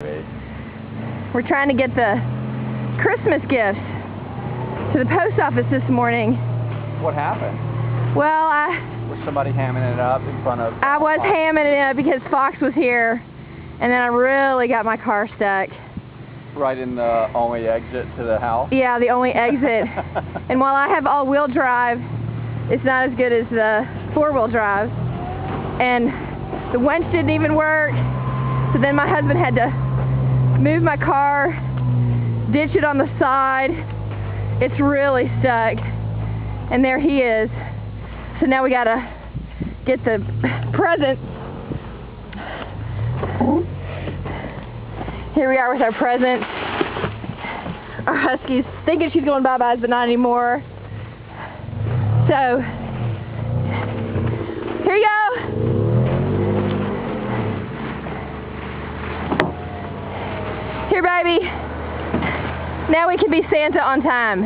We're trying to get the Christmas gifts to the post office this morning. What happened? Well, Was somebody hamming it up in front of... I was hamming it up because Fox was here, and then I really got my car stuck. Right in the only exit to the house? Yeah, the only exit. And while I have all-wheel drive, it's not as good as the four-wheel drive. And the winch didn't even work, so then my husband had to move my car, ditch it on the side. It's really stuck. And there he is. So now we gotta get the present. Here we are with our present. Our husky's thinking she's going bye-byes, but not anymore. So, here you go. Here, baby. Now we can be Santa on time.